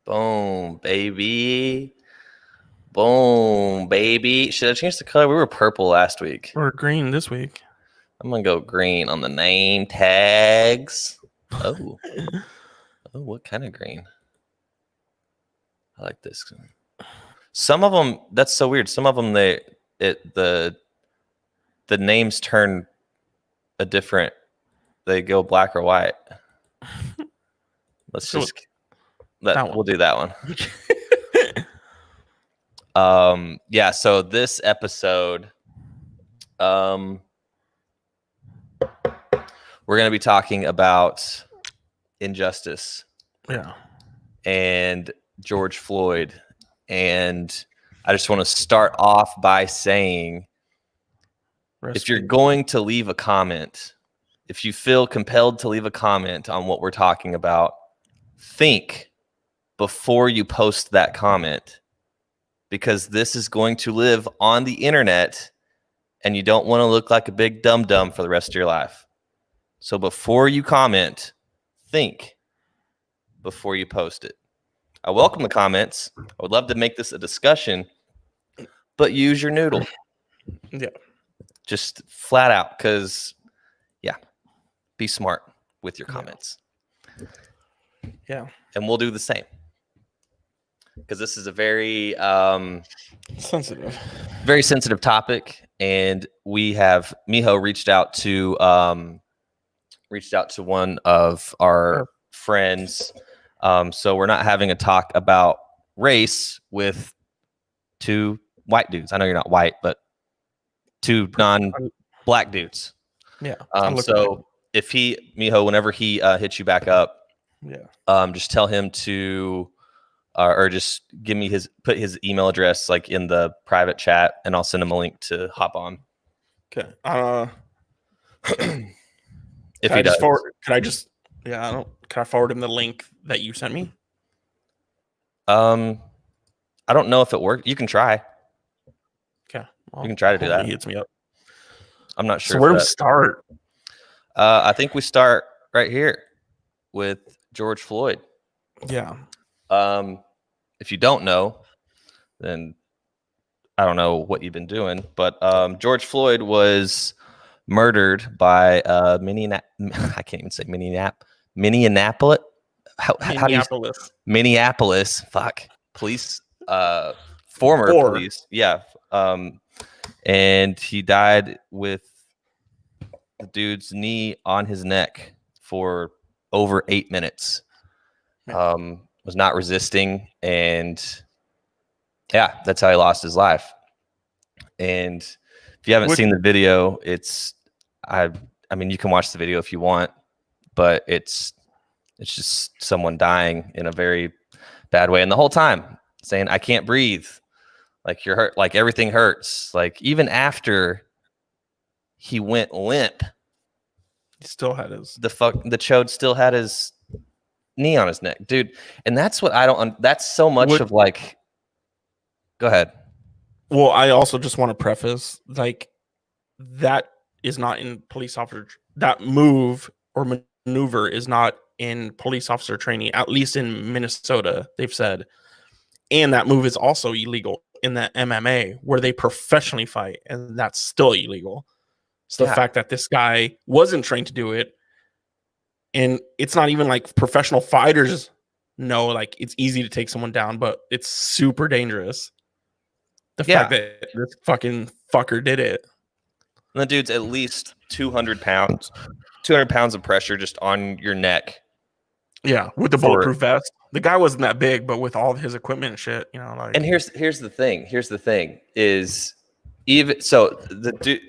Boom, baby. Boom, baby. Should I change the color? We were purple last week. Or green this week. I'm going to go green on the name tags. Oh, what kind of green? I like this. Some of them, that's so weird. Some of them, the names turn a different, they go black or white. Let's So just, we'll do that one. Yeah, so this episode, we're going to be talking about injustice. Yeah. And George Floyd. And I just want to start off by saying, if you're going to leave a comment, if you feel compelled to leave a comment on what we're talking about, think before you post that comment, because this is going to live on the internet and you don't want to look like a big dum-dum for the rest of your life. So before you comment, think before you post it. I welcome the comments. I would love to make this a discussion, but use your noodle. Yeah. Just flat out, because, yeah, be smart with your comments. Yeah. And we'll do the same. Because this is a very sensitive topic. And we have, Miho reached out to one of our friends. So we're not having a talk about race with two white dudes. I know you're not white, but two non-black dudes. Yeah. So if Miho, whenever he hits you back up, just tell him to, or just put his email address like in the private chat, and I'll send him a link to hop on. Okay. If he does, can I forward him the link that you sent me? I don't know if it worked. You can try. Okay. Well, you can try to do that. He hits me up. I'm not sure. So where do we start? I think we start right here with George Floyd. Yeah. If you don't know, then I don't know what you've been doing, but George Floyd was murdered by I can't even say Minneapolis. Minneapolis. Fuck. Police. Former police. Yeah. And he died with the dude's knee on his neck for over 8 minutes. Was not resisting, and yeah, that's how he lost his life. And if you haven't seen the video, I mean, you can watch the video if you want, but it's just someone dying in a very bad way, and the whole time saying, "I can't breathe," like you're hurt, like everything hurts. Like even after he went limp, he still had the chode still had his knee on his neck, dude. And that's what I don't. That's so much of like. Go ahead. Well, I also just want to preface, like, that is not in police officer. That move or maneuver is not in police officer training, at least in Minnesota, they've said. And that move is also illegal in the MMA, where they professionally fight, and that's still illegal. So the fact that this guy wasn't trained to do it, and it's not even like professional fighters know, like, it's easy to take someone down, but it's super dangerous. The fact that this fucking fucker did it. And the dude's at least 200 pounds. 200 pounds of pressure just on your neck. Yeah, with the bulletproof vest. The guy wasn't that big, but with all of his equipment and shit, you know, like. And here's the thing. Here's the thing is, even so,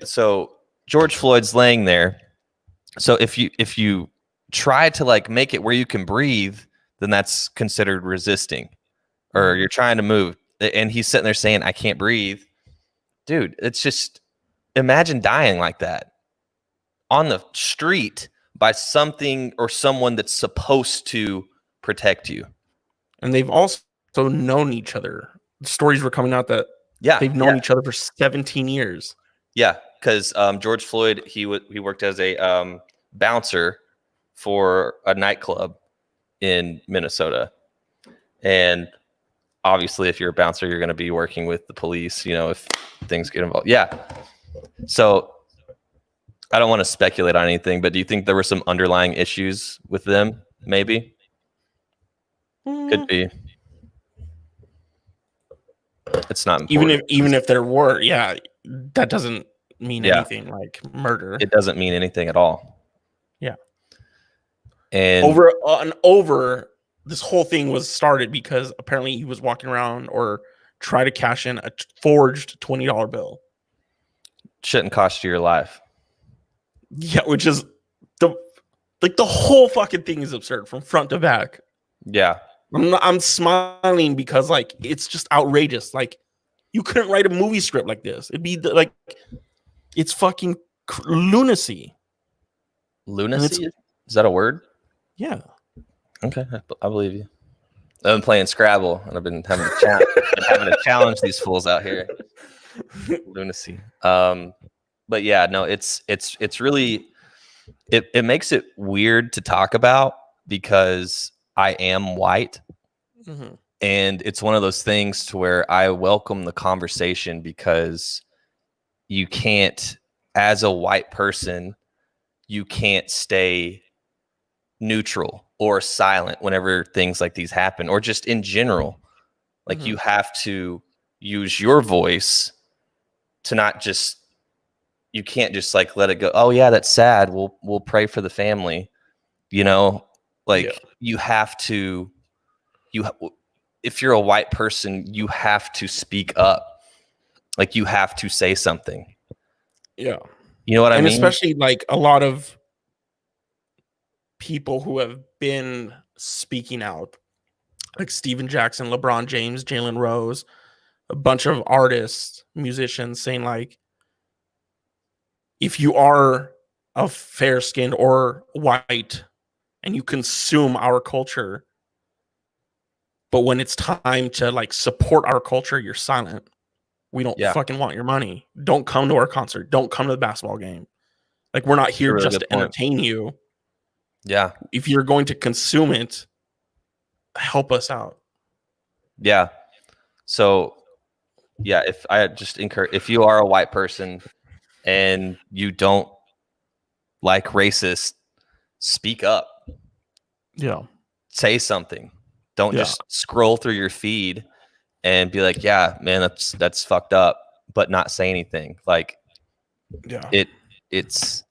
so George Floyd's laying there. So if you try to like make it where you can breathe, then that's considered resisting, or you're trying to move. And he's sitting there saying, "I can't breathe." Dude, it's just, imagine dying like that on the street by something or someone that's supposed to protect you. And they've also known each other. The stories were coming out that they've known each other for 17 years. Yeah, because George Floyd, he worked as a bouncer for a nightclub in Minnesota. And obviously, if you're a bouncer, you're going to be working with the police, if things get involved. Yeah. So I don't want to speculate on anything, but do you think there were some underlying issues with them? Maybe. Could be. It's not important. Even if there were, yeah, that doesn't mean Yeah. anything like murder. It doesn't mean anything at all. Yeah. And over this whole thing was started because apparently he was walking around or try to cash in a forged $20 bill. Shouldn't cost you your life. Yeah, which is the whole fucking thing is absurd from front to back. Yeah. I'm smiling because like it's just outrageous. Like you couldn't write a movie script like this. It'd be like it's fucking lunacy. Lunacy? Is that a word? Yeah. Okay, I believe you. I've been playing Scrabble and I've been having to challenge these fools out here. Lunacy. But yeah, no, it's really it makes it weird to talk about because I am white. Mm-hmm. And it's one of those things to where I welcome the conversation because you can't, as a white person, you can't stay neutral or silent whenever things like these happen, or just in general. Like you have to use your voice to not just, you can't just like let it go. Oh yeah, that's sad. We'll pray for the family. You have to, if you're a white person, you have to speak up. Like you have to say something. Yeah. You know what I mean? And especially like a lot of people who have been speaking out, like Steven Jackson, LeBron James, Jalen Rose, a bunch of artists, musicians saying like, if you are of fair skinned or white and you consume our culture, but when it's time to like support our culture, you're silent. We don't fucking want your money. Don't come to our concert. Don't come to the basketball game. Like we're not here just to entertain you. Yeah. If you're going to consume it, help us out. Yeah. So yeah, if you are a white person and you don't like racist, speak up. Yeah. Say something. Don't just scroll through your feed and be like, yeah, man, that's fucked up, but not say anything. Like, yeah, it's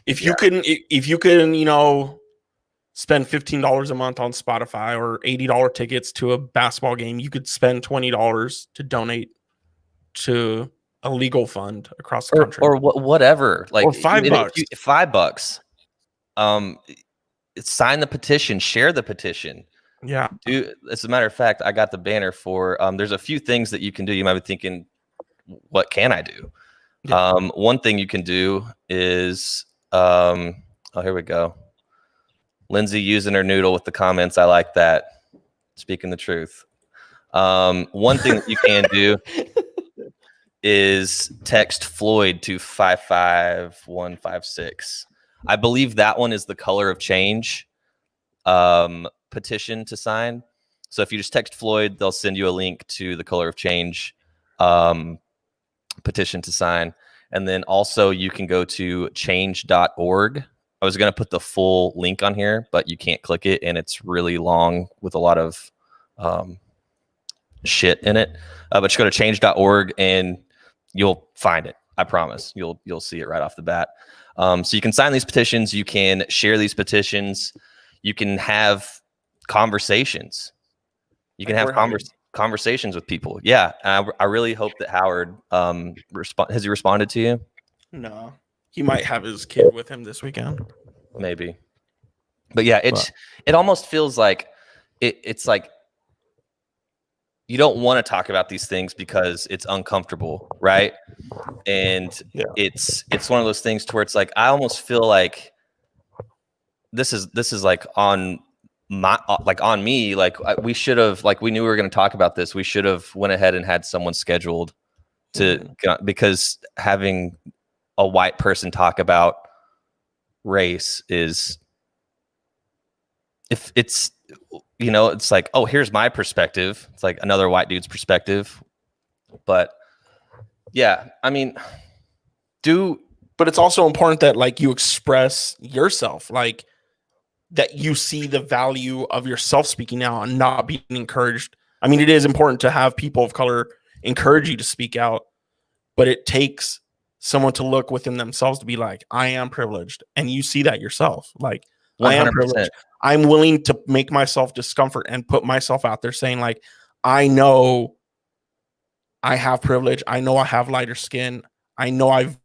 if you can, spend $15 a month on Spotify or $80 tickets to a basketball game, you could spend $20 to donate to a legal fund across the country, or whatever, like, or $5. $5. Sign the petition, share the petition. Yeah. As a matter of fact, I got the banner for, there's a few things that you can do. You might be thinking, what can I do? Yeah. One thing you can do is, here we go. Lindsay using her noodle with the comments. I like that. Speaking the truth. One thing that you can do is text Floyd to 55156. I believe that one is the Color of Change petition to sign. So if you just text Floyd, they'll send you a link to the Color of Change petition to sign. And then also you can go to change.org. I was going to put the full link on here, but you can't click it, and it's really long with a lot of shit in it. But just go to change.org and you'll find it. I promise. You'll see it right off the bat. So you can sign these petitions. You can share these petitions. You can have conversations. You can have conversations with people. Yeah. I really hope that Howard has he responded to you? No. He might have his kid with him this weekend. Maybe. But yeah, it almost feels like it's like you don't want to talk about these things because it's uncomfortable, right? And it's one of those things to where it's like I almost feel like this is like on my on me. Like we should have, like, we knew we were going to talk about this. We should have went ahead and had someone scheduled to because having a white person talk about race is, if it's, you know, it's like, oh, here's my perspective. It's like another white dude's perspective. But yeah, I mean, but it's also important that like you express yourself, like that you see the value of yourself speaking out and not being encouraged. I mean, it is important to have people of color encourage you to speak out, but it takes someone to look within themselves to be like, I am privileged. And you see that yourself. Like, 100%. I am privileged. I'm willing to make myself discomfort and put myself out there saying, like, I know I have privilege. I know I have lighter skin. I know I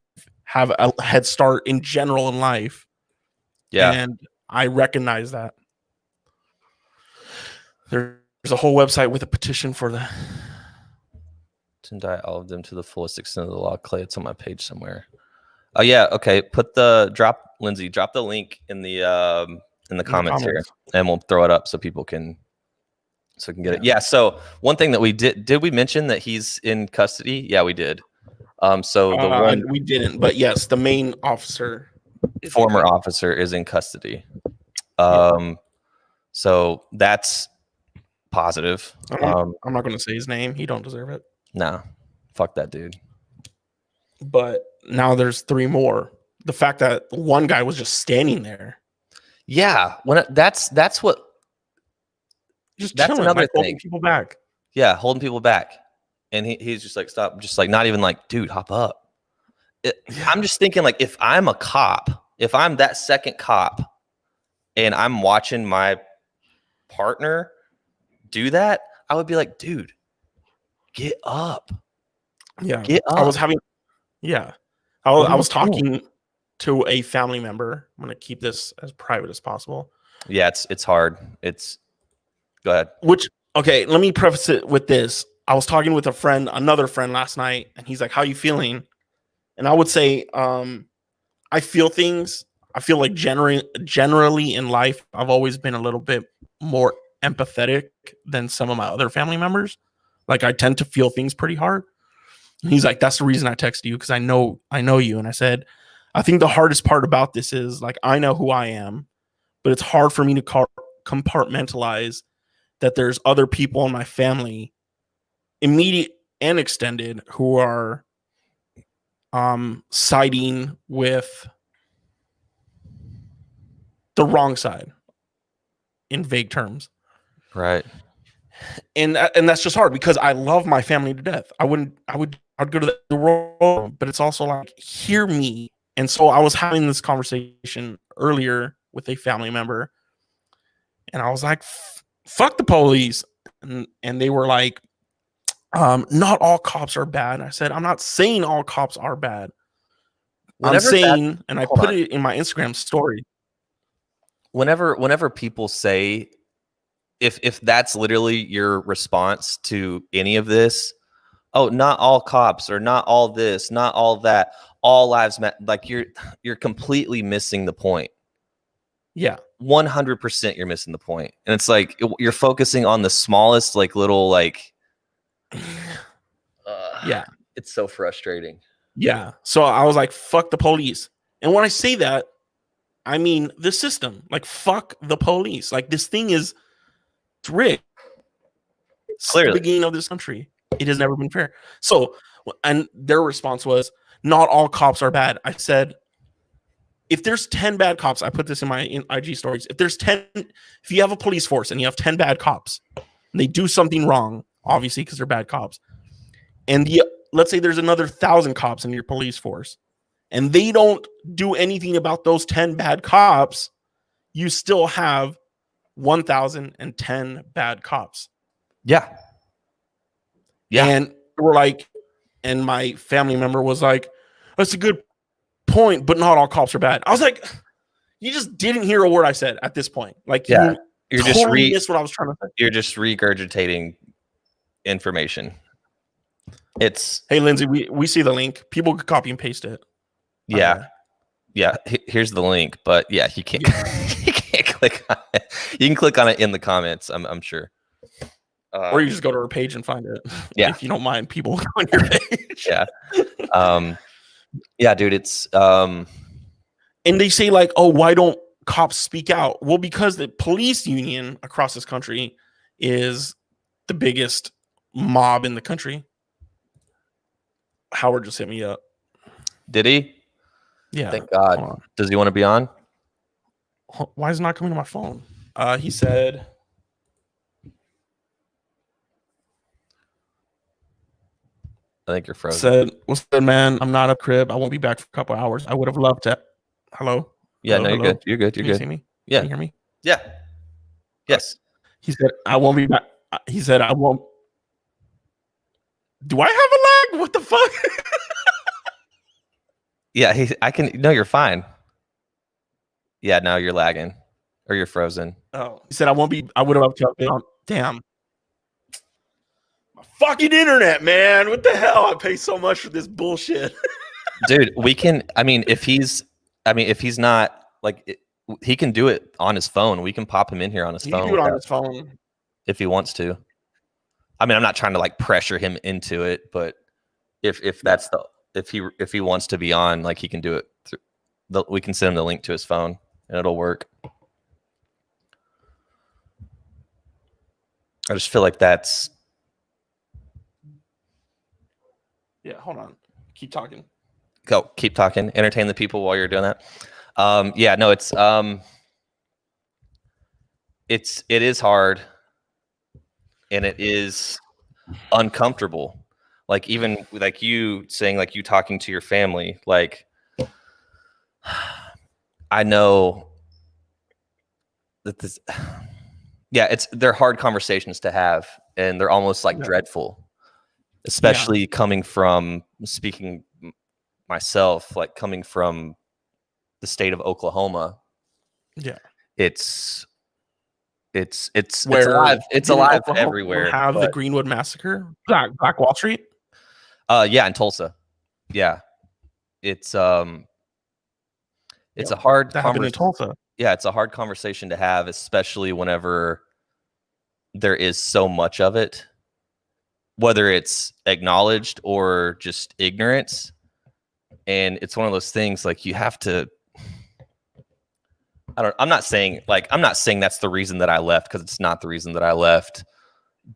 have a head start in general in life. Yeah. And I recognize that. There's a whole website with a petition for that. To indict all of them to the fullest extent of the law. Clay, it's on my page somewhere. Oh yeah, okay. Lindsay, drop the link in the comments here, and we'll throw it up so people can get it. Yeah. So one thing that we did we mention that he's in custody? Yeah, we did. So the one we didn't, but yes, the main officer, former officer, is in custody. So that's positive. I'm not going to say his name. He don't deserve it. Nah, fuck that dude. But now there's 3 more. The fact that one guy was just standing there. Yeah, that's what. Just that's chilling, another like, thing. holding people back. Yeah, holding people back, and he's just like, stop, just like not even like, dude, hop up. I'm just thinking, like, if I'm a cop, if I'm that second cop, and I'm watching my partner do that, I would be like, dude, get up. Yeah, get up. I was talking to a family member. I'm going to keep this as private as possible. Yeah, it's hard. Go ahead. Okay, let me preface it with this. I was talking with another friend last night, and he's like, how you feeling? And I would say, I feel things. I feel like generally in life, I've always been a little bit more empathetic than some of my other family members. Like, I tend to feel things pretty hard. And he's like, that's the reason I texted you, because I know you. And I said, I think the hardest part about this is, like, I know who I am, but it's hard for me to compartmentalize that there's other people in my family, immediate and extended, who are siding with the wrong side in vague terms. Right. And that's just hard, because I love my family to death. I'd go to the world, but it's also like, hear me. And so I was having this conversation earlier with a family member, and I was like, fuck the police. And they were like, not all cops are bad. And I said, I'm not saying all cops are bad. I'm saying, and I put it in my Instagram story. Whenever people say, if that's literally your response to any of this, oh, not all cops, or not all this, not all that, all lives matter, like, you're completely missing the point. Yeah, 100% you're missing the point. And it's like, you're focusing on the smallest, like, little, like, yeah, it's so frustrating. Yeah. So I was like, fuck the police. And when I say that, I mean the system. Like, fuck the police. Like, this thing is rigged. Clearly, the beginning of this country, it has never been fair. So, and their response was, not all cops are bad. I said, if there's 10 bad cops, I put this in my IG stories. If you have a police force and you have 10 bad cops, and they do something wrong, obviously, because they're bad cops, and let's say there's another 1,000 cops in your police force, and they don't do anything about those 10 bad cops, you still have 1,010 bad cops. Yeah. Yeah. And we're like, and my family member was like, that's a good point, but not all cops are bad. I was like, you just didn't hear a word I said at this point. Like, yeah, you're totally just missed what I was trying to say. You're just regurgitating information. Hey, Lindsay, we see the link. People could copy and paste it. Yeah. Yeah. Here's the link, but yeah, you can't, you can't click on it. You can click on it in the comments, I'm sure. Or you just go to our page and find it. Yeah. If you don't mind people on your page. Yeah. Yeah, dude, it's and they say, like, oh, why don't cops speak out? Well, because the police union across this country is the biggest mob in the country. Howard just hit me up. Did he? Yeah. Thank God. Does he want to be on? Why is it not coming to my phone? He said, I think you're frozen. Said, what's good, man? I'm not up crib. I won't be back for a couple hours. I would have loved to. Hello? Yeah, hello, no, hello? you're good. You're good. You're Can you good. see me? Yeah. Can you hear me? Yeah. Yes. He said, I won't be back. He said, I won't. Do I have a lag? What the fuck? Yeah, I can. No, you're fine. Yeah, now you're lagging or you're frozen. Oh, he said, I won't be. I would have loved to. Damn. My fucking internet, man. What the hell? I pay so much for this bullshit. Dude, we can. I mean, if he's not like, he can do it on his phone. We can pop him in here on his phone. He can do it on his phone if he wants to. I mean, I'm not trying to like pressure him into it, but if that's the if he wants to be on, like he can do it. We can send him the link to his phone and it'll work. I just feel like that's. Yeah, hold on. Keep talking. Go, keep talking. Entertain the people while you're doing that. Yeah, no, it is hard, and it is uncomfortable. Like even like you saying, like you talking to your family, like I know that this. Yeah, they're hard conversations to have, and they're almost like dreadful, especially coming from speaking myself, like coming from the state of Oklahoma. Yeah, it's alive. It's alive everywhere. Have the Greenwood Massacre, Black Wall Street. Yeah, in Tulsa. Yeah, it's a hard conversation in Tulsa. Yeah, it's a hard conversation to have, especially whenever there is so much of it, whether it's acknowledged or just ignorance. And it's one of those things like you have to. I'm not saying that's the reason that I left, because it's not the reason that I left,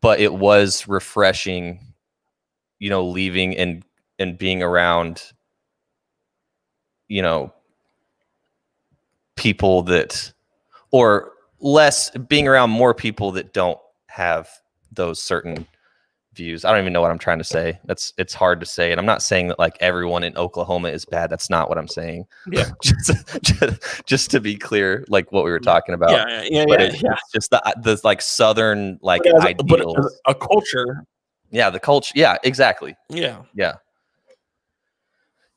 but it was refreshing, you know, leaving and being around, you know, people that, or less, being around more people that don't have those certain views. I don't even know what I'm trying to say. It's hard to say. And I'm not saying that like everyone in Oklahoma is bad. That's not what I'm saying. Yeah. just to be clear, like what we were talking about. Yeah. It's just the like Southern like ideals. But a culture. Yeah, the culture. Yeah, exactly. Yeah. Yeah.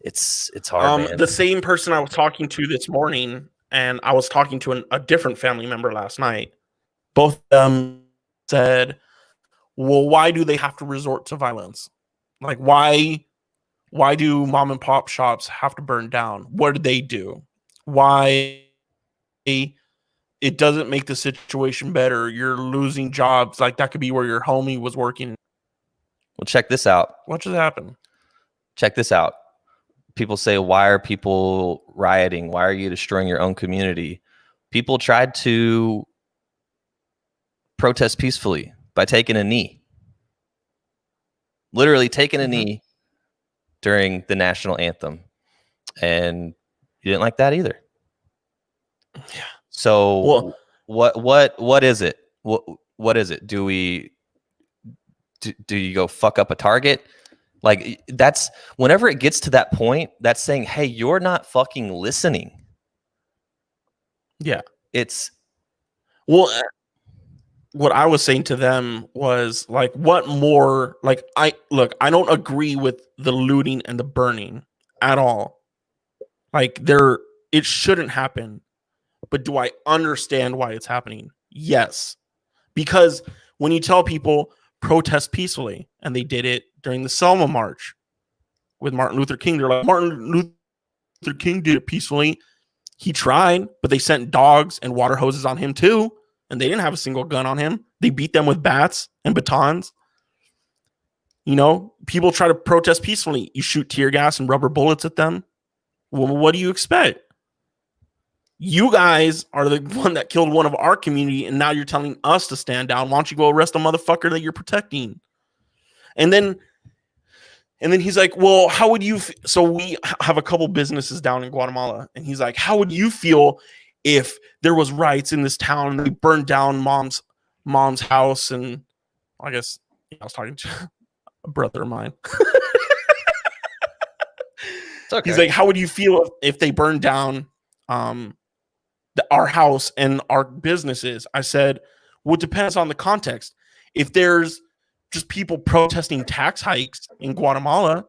It's hard. Man. The same person I was talking to this morning, and I was talking to a different family member last night. Both of them said, well, why do they have to resort to violence? Like, why do mom and pop shops have to burn down? What did they do? Why? It doesn't make the situation better. You're losing jobs. Like, that could be where your homie was working. Well, check this out. What just happened? Check this out. People say, why are people rioting? Why are you destroying your own community? People tried to protest peacefully by taking a knee. Literally taking a knee during the national anthem. And you didn't like that either. Yeah. So what is it? What is it? Do you go fuck up a target? Like, that's whenever it gets to that point, that's saying, hey, you're not fucking listening. Yeah. What I was saying to them was like, what more? Like, I don't agree with the looting and the burning at all. Like, it shouldn't happen. But do I understand why it's happening? Yes. Because when you tell people protest peacefully, and they did it during the Selma March with Martin Luther King, they're like, Martin Luther King did it peacefully. He tried, but they sent dogs and water hoses on him too. And they didn't have a single gun on him. They beat them with bats and batons. You know, people try to protest peacefully. You shoot tear gas and rubber bullets at them. Well, what do you expect? You guys are the one that killed one of our community, and now you're telling us to stand down. Why don't you go arrest a motherfucker that you're protecting? And then he's like, well, how would you so we have a couple businesses down in Guatemala, and he's like, how would you feel if there was riots in this town and they burned down mom's house? And I guess I was talking to a brother of mine. Okay. He's like, how would you feel if they burned down our house and our businesses? I said, well, it depends on the context. If there's just people protesting tax hikes in Guatemala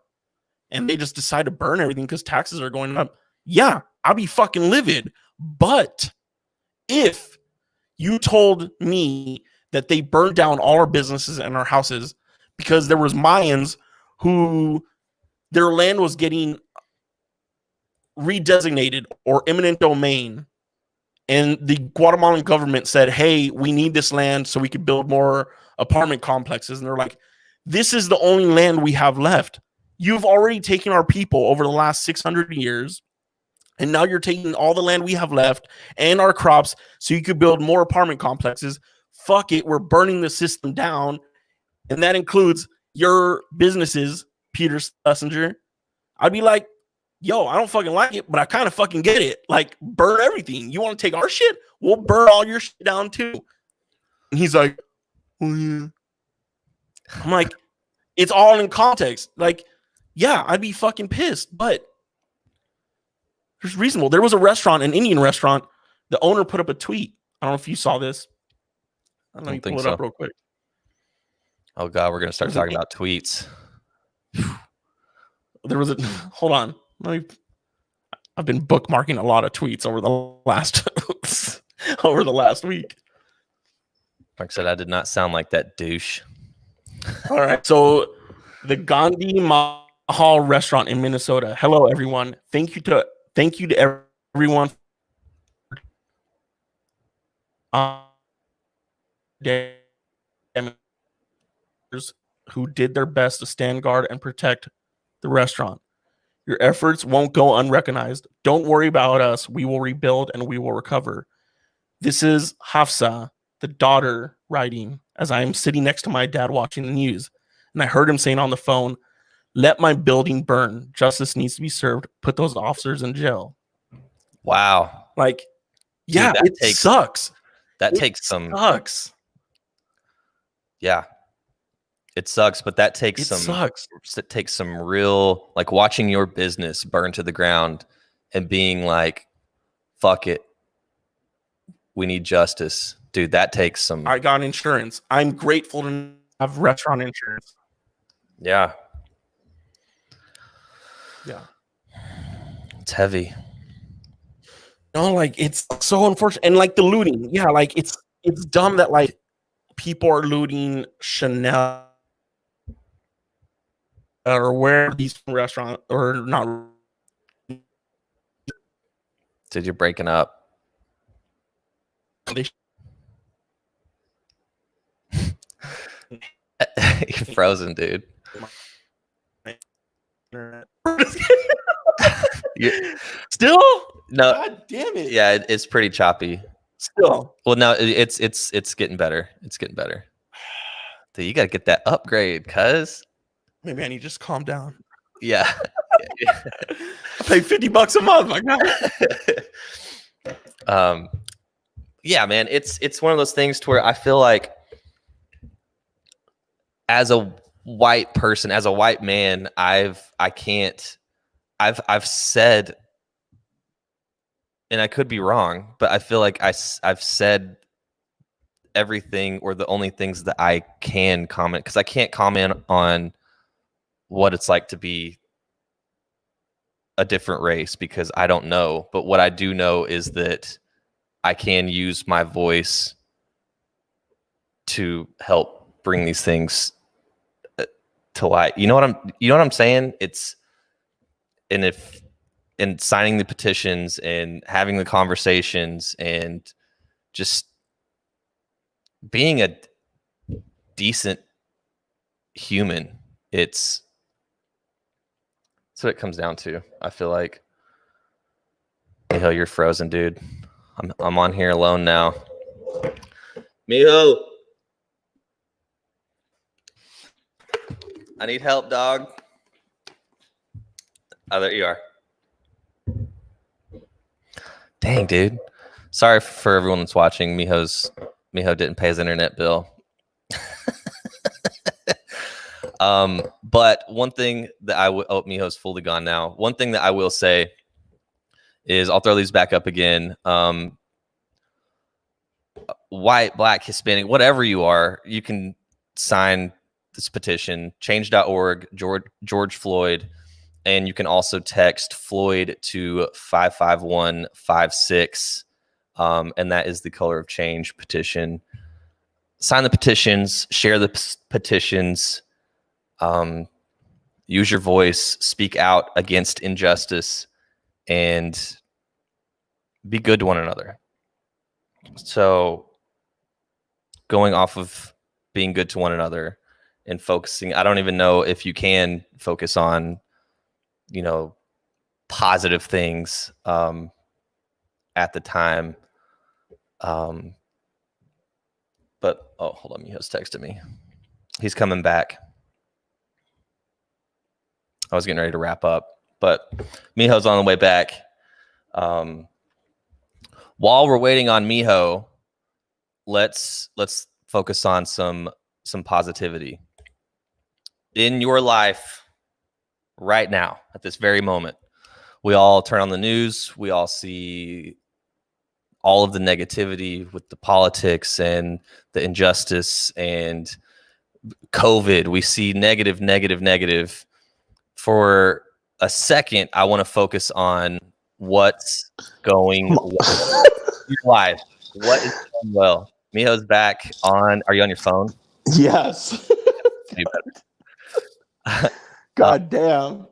and they just decide to burn everything because taxes are going up, yeah, I'll be fucking livid. But if you told me that they burned down all our businesses and our houses because there was Mayans who their land was getting redesignated or eminent domain, and the Guatemalan government said, hey, we need this land so we could build more apartment complexes, and they're like, this is the only land we have left. You've already taken our people over the last 600 years, and now you're taking all the land we have left and our crops so you could build more apartment complexes. Fuck it, we're burning the system down, and that includes your businesses, Peter Schlesinger. I'd be like, yo, I don't fucking like it, but I kind of fucking get it. Like, burn everything. You want to take our shit? We'll burn all your shit down too. And he's like, oh, yeah. I'm like, it's all in context. Like, yeah, I'd be fucking pissed, but it's reasonable. There was a restaurant, an Indian restaurant. The owner put up a tweet. I don't know if you saw this. Let me pull it up real quick. Oh God, we're gonna start talking about tweets. There was a hold on. I've been bookmarking a lot of tweets over the last week. Like I said, I did not sound like that douche. All right. So the Gandhi Mahal restaurant in Minnesota. Hello, everyone. Thank you to everyone who did their best to stand guard and protect the restaurant. Your efforts won't go unrecognized. Don't worry about us. We will rebuild and we will recover. This is Hafsa, the daughter, writing as I am sitting next to my dad watching the news. And I heard him saying on the phone, let my building burn. Justice needs to be served. Put those officers in jail. Wow. Like, yeah, dude, it sucks. That takes some. Sucks. Yeah. It sucks, but that takes it takes some real, like, watching your business burn to the ground and being like, fuck it, we need justice. Dude, that takes some. I got insurance. I'm grateful to have restaurant insurance. Yeah. Yeah. It's heavy. No, like, it's so unfortunate. And like the looting. Yeah, like it's dumb that like people are looting Chanel or where these restaurants or not. Dude, you're breaking up. You're frozen, dude. Still? No. God damn it. Yeah, it's pretty choppy. Still. Well, no, it's getting better. It's getting better. Dude, you gotta get that upgrade, cuz. Maybe I need to just calm down. Yeah. I pay $50 a month, my God. Yeah, man, it's one of those things to where I feel like as a white person, as a white man, I've said, and I could be wrong, but I feel like I've said everything or the only things that I can comment, because I can't comment on what it's like to be a different race because I don't know. But what I do know is that I can use my voice to help bring these things to light. You know what I'm saying? And signing the petitions and having the conversations and just being a decent human. That's what it comes down to. I feel like. Hey, you're frozen, dude. I'm on here alone now. Miho, I need help, dog. Oh, there you are. Dang, dude. Sorry for everyone that's watching. Miho didn't pay his internet bill. But one thing that Miho's fully gone now. One thing that I will say is I'll throw these back up again. White, black, Hispanic, whatever you are, you can sign this petition, change.org, George Floyd, and you can also text Floyd to 55156, and that is the Color of Change petition. Sign the petitions, share the petitions, use your voice, speak out against injustice, and be good to one another. So going off of being good to one another and focusing, I don't even know if you can focus on, positive things at the time. But, hold on, Miho's texted me. He's coming back. I was getting ready to wrap up, but Miho's on the way back. While we're waiting on Miho, let's focus on some positivity in your life right now at this very moment. We all turn on the news, we all see all of the negativity with the politics and the injustice and COVID. We see negative. For a second, I want to focus on what's going well in your life. What is going well? Miho's back on. Are you on your phone? Yes. God damn.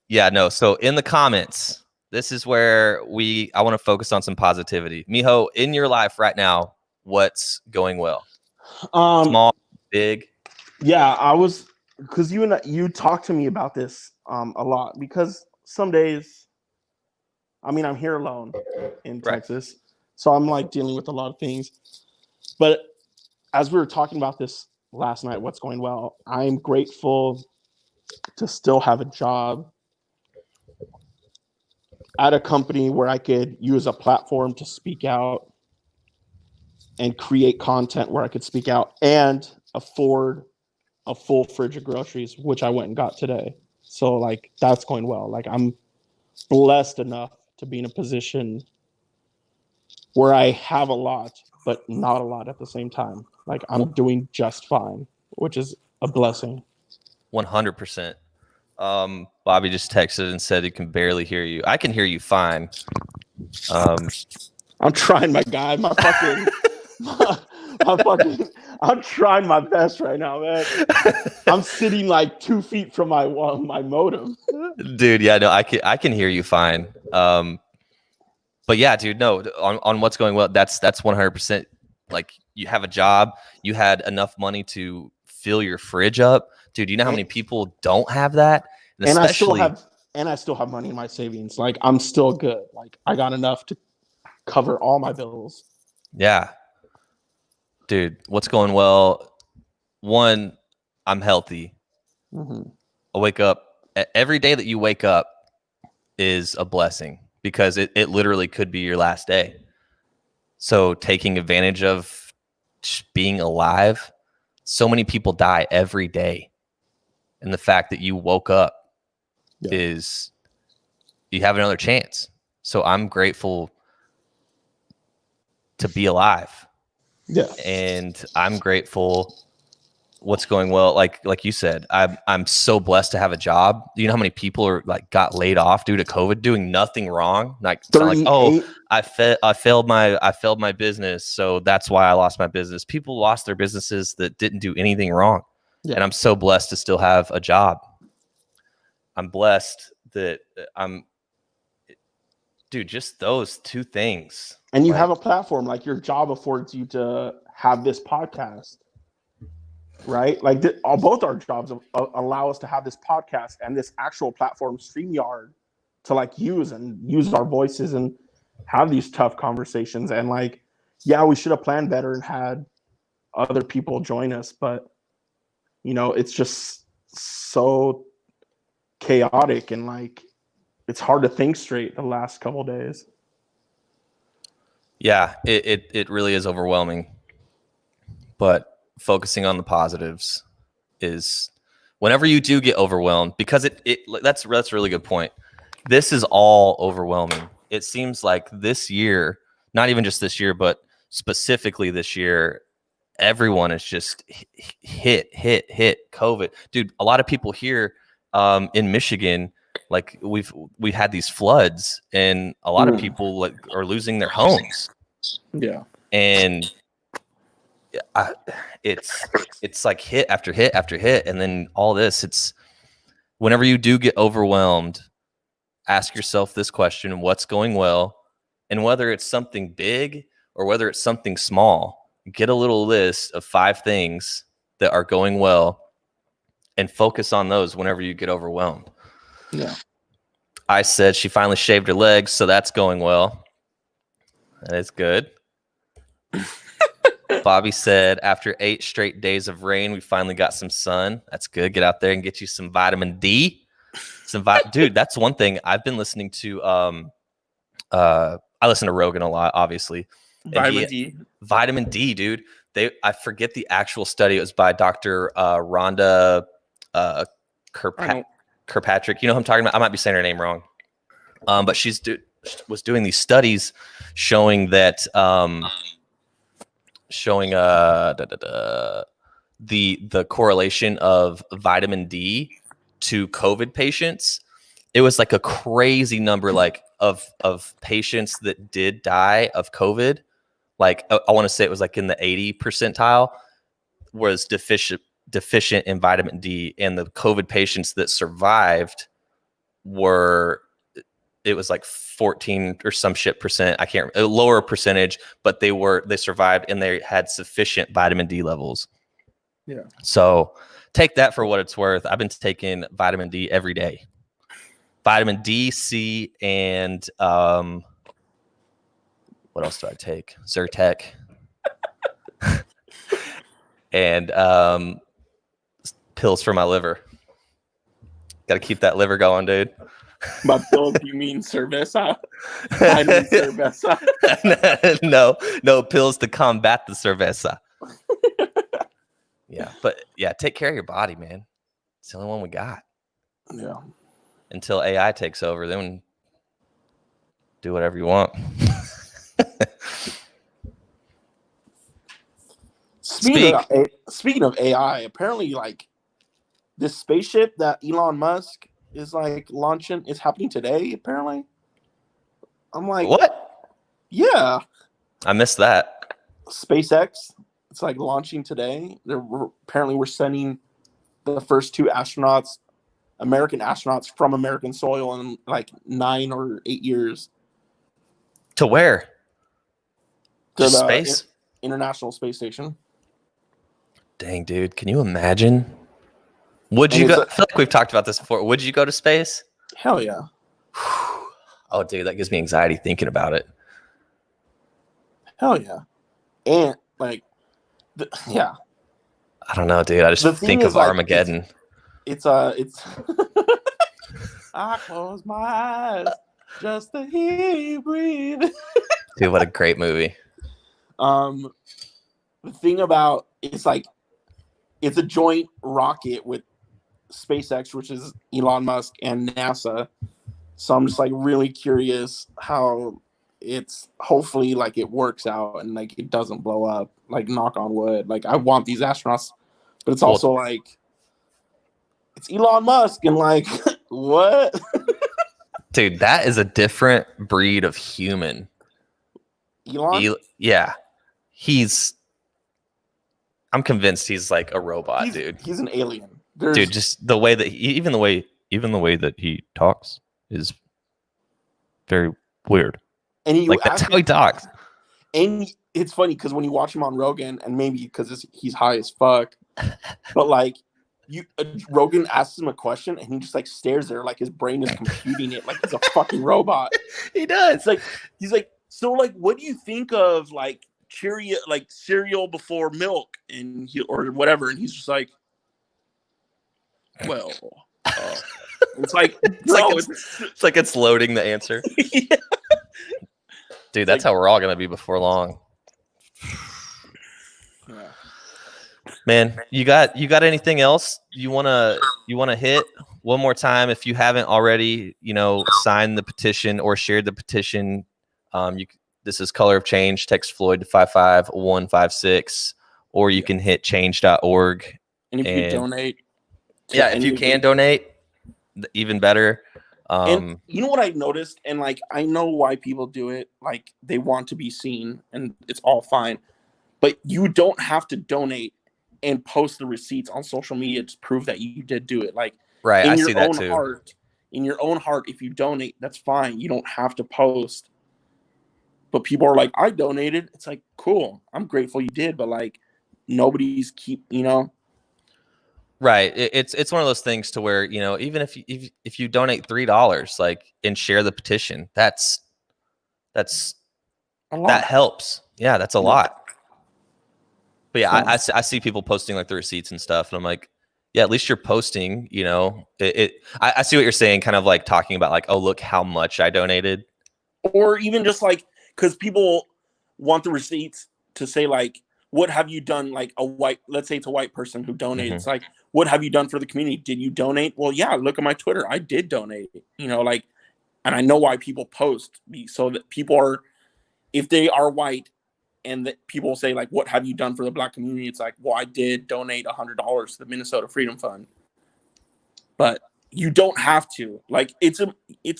Yeah, no. So in the comments, this is where I want to focus on some positivity. Miho, in your life right now, what's going well? Small, big. Yeah, because you talked to me about this a lot, because some days, I'm here alone in Texas, so I'm like dealing with a lot of things. But as we were talking about this last night, what's going well, I'm grateful to still have a job at a company where I could use a platform to speak out and create content where I could speak out and afford a full fridge of groceries, which I went and got today. So like that's going well. Like I'm blessed enough to be in a position where I have a lot, but not a lot at the same time. Like I'm doing just fine, which is a blessing. 100%. Bobby just texted and said he can barely hear you. I can hear you fine. I'm trying, my guy. I'm trying my best right now, man. I'm sitting like 2 feet from my modem. Dude, yeah, no, I can hear you fine. But yeah, dude, no, on what's going well, that's 100%. Like you have a job, you had enough money to fill your fridge up. Dude, you know how many people don't have that? And I still have money in my savings. Like I'm still good. Like I got enough to cover all my bills. Yeah. Dude, what's going well? One, I'm healthy. Mm-hmm. I wake up. Every day that you wake up is a blessing because it literally could be your last day. So taking advantage of just being alive, so many people die every day. And the fact that you woke up is you have another chance. So I'm grateful to be alive. Yeah. And I'm grateful what's going well. Like you said, I'm so blessed to have a job. You know how many people are like got laid off due to COVID doing nothing wrong? Like, it's not like, oh, I failed my business, so that's why I lost my business. People lost their businesses that didn't do anything wrong. Yeah. And I'm so blessed to still have a job. I'm blessed that dude, just those two things. And you have a platform, like your job affords you to have this podcast, right? Like both our jobs allow us to have this podcast and this actual platform, StreamYard, to like use our voices and have these tough conversations. And like, yeah, we should have planned better and had other people join us, but you know, it's just so chaotic and like it's hard to think straight the last couple of days. Yeah, it really is overwhelming. But focusing on the positives is whenever you do get overwhelmed, because that's a really good point. This is all overwhelming. It seems like this year, not even just this year, but specifically this year, everyone is just hit COVID. Dude, a lot of people here in Michigan, like we had these floods, and a lot of people like are losing their homes. Yeah. And it's like hit after hit after hit, and then all this. It's whenever you do get overwhelmed, ask yourself this question: what's going well? And whether it's something big or whether it's something small, get a little list of 5 things that are going well and focus on those whenever you get overwhelmed. Yeah. I said she finally shaved her legs, so that's going well. That is good. Bobby said after 8 straight days of rain, we finally got some sun. That's good. Get out there and get you some vitamin D. Dude, that's one thing I've been listening to. I listen to Rogan a lot, obviously. Vitamin D, dude. I forget the actual study. It was by Dr. Rhonda Kirkpatrick. You know who I'm talking about? I might be saying her name wrong. But she was doing these studies showing that the correlation of vitamin D to COVID patients. It was like a crazy number, like of patients that did die of COVID. Like I want to say it was like in the 80 percentile was deficient in vitamin D, and the COVID patients that survived it was like 14 or some shit percent. I can't remember, a lower percentage, but they survived and they had sufficient vitamin D levels. Yeah. So take that for what it's worth. I've been taking vitamin D every day. Vitamin D, C, and what else do I take? Zyrtec. And pills for my liver. Got to keep that liver going, dude. By pills, you mean Cerveza? I mean Cerveza. No, pills to combat the Cerveza. Yeah, but yeah, take care of your body, man. It's the only one we got. Yeah. Until AI takes over, then do whatever you want. Speaking of AI, apparently, like this spaceship that Elon Musk is like launching is happening today. Apparently, I'm like, what? Yeah, I missed that. SpaceX. It's like launching today. Apparently, we're sending the first 2 astronauts, American astronauts, from American soil in like 9 or 8 years. To where? To the space? International Space Station. Dang, dude. Can you imagine? Would you go? I feel like we've talked about this before. Would you go to space? Hell yeah. Oh, dude, that gives me anxiety thinking about it. Hell yeah. And like, yeah. I don't know, dude. I just think of Armageddon. It's I close my eyes just to hear you breathe. Dude, what a great movie. The thing about it's like it's a joint rocket with SpaceX, which is Elon Musk, and NASA. So I'm just like really curious how it's hopefully like it works out and like it doesn't blow up. Like knock on wood. Like I want these astronauts, but it's also like it's Elon Musk and like what? Dude, that is a different breed of human. Elon? Yeah. I'm convinced he's like a robot, dude. He's an alien. Dude, just the way that even the way that he talks is very weird. And that's how he talks. And it's funny because when you watch him on Rogan, and maybe because he's high as fuck, but like Rogan asks him a question and he just like stares there like his brain is computing it like he's a fucking robot. He does. It's like he's like, so like, what do you think of like Cheerio, like cereal before milk and or whatever? And he's just like, well, it's like, it's like it's loading the answer. Yeah. Dude, that's like, how we're all gonna be before long. Yeah. Man, you got anything else you wanna hit one more time? If you haven't already, signed the petition or shared the petition, this is Color of Change. Text Floyd to 55156, or you can hit change.org. And if you donate, if you can donate, even better. And you know what I noticed, and like I know why people do it. Like they want to be seen, and it's all fine. But you don't have to donate and post the receipts on social media to prove that you did do it. Like, right, I see that too. In your own heart, if you donate, that's fine. You don't have to post. But people are like, I donated. It's like, cool. I'm grateful you did, but like nobody's Right. It's one of those things to where, even if you donate $3 like and share the petition, that's a lot. That helps. Yeah, that's a lot. But yeah, I see people posting like the receipts and stuff, and I'm like, yeah, at least you're posting, I see what you're saying, kind of like talking about like, oh, look how much I donated. Or even just like, because people want the receipts to say like, what have you done? Like let's say it's a white person who donated. Mm-hmm. It's like, what have you done for the community? Did you donate? Well, yeah, look at my Twitter. I did donate, and I know why people post so that people are, if they are white and that people say like, what have you done for the Black community? It's like, well, I did donate $100 to the Minnesota Freedom Fund, but you don't have to. Like, it's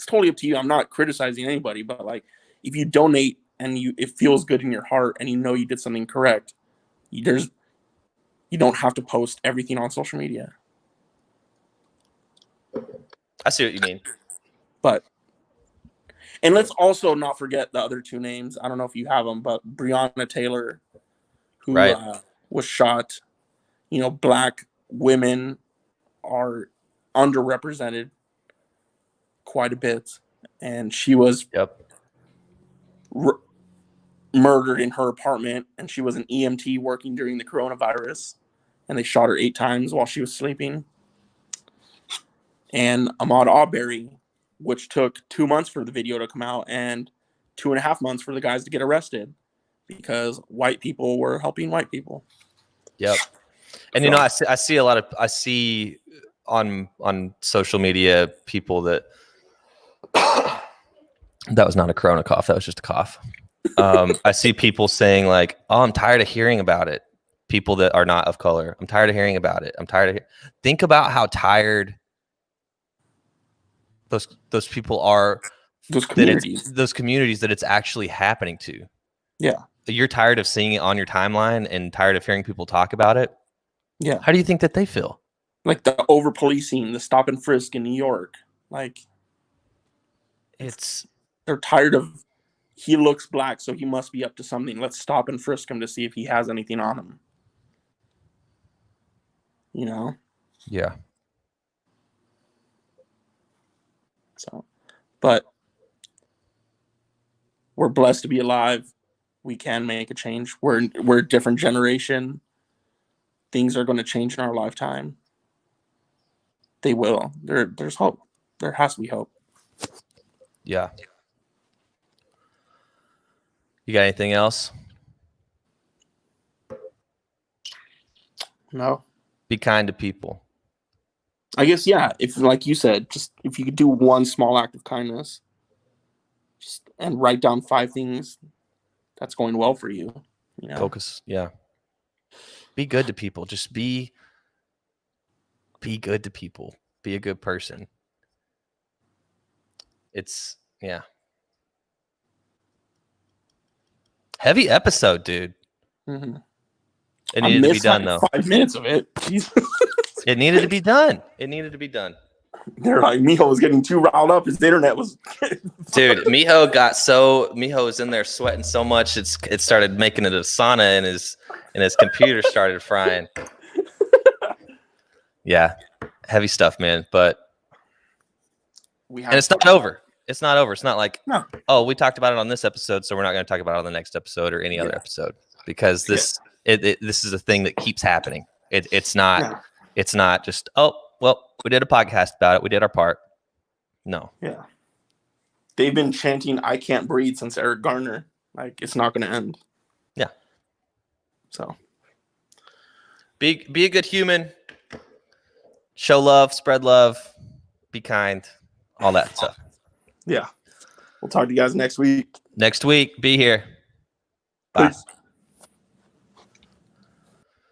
totally up to you. I'm not criticizing anybody, but like, if you donate and it feels good in your heart and you did something correct, you don't have to post everything on social media. I see what you mean. And let's also not forget the other two names. I don't know if you have them, but Breonna Taylor, who was shot. Black women are underrepresented quite a bit, and she was murdered in her apartment, and she was an EMT working during the coronavirus, and they shot her 8 times while she was sleeping. And Ahmaud Arbery, which took 2 months for the video to come out and 2.5 months for the guys to get arrested because white people were helping white people. Yep. And I see a lot of, on social media people that that was not a corona cough, that was just a cough. I see people saying like, oh, I'm tired of hearing about it. People that are not of color, I'm tired of hearing about it. Think about how tired those people are, those communities that it's actually happening to. Yeah. You're tired of seeing it on your timeline and tired of hearing people talk about it. Yeah. How do you think that they feel? Like the over policing, the stop and frisk in New York. Like they're tired of, he looks black, so he must be up to something. Let's stop and frisk him to see if he has anything on him. Yeah. So, but we're blessed to be alive. We can make a change. We're a different generation. Things are going to change in our lifetime. They will. There's hope. There has to be hope. Yeah. You got anything else? No. Be kind to people. I guess, yeah. If, like you said, just if you could do one small act of kindness, and write down 5 things that's going well for you. Focus. Yeah. Be good to people. Just be good to people. Be a good person. It's heavy episode, dude. Mm-hmm. It needed to be done, though. 5 minutes of it. Jesus. It needed to be done. They're like, Mijo was getting too riled up. His internet was. Dude, Mijo was in there sweating so much it started making it a sauna and his computer started frying. Yeah, heavy stuff, man. But and it's not over. It's not over. It's not like, oh, we talked about it on this episode, so we're not going to talk about it on the next episode or any other episode, because this this is a thing that keeps happening. It's not just, oh, well, we did a podcast about it. We did our part. No. Yeah. They've been chanting "I can't breathe" since Eric Garner. Like, it's not going to end. Yeah. So be a good human. Show love, spread love, be kind, all that stuff. Yeah. We'll talk to you guys next week. Next week, be here. Bye. Peace.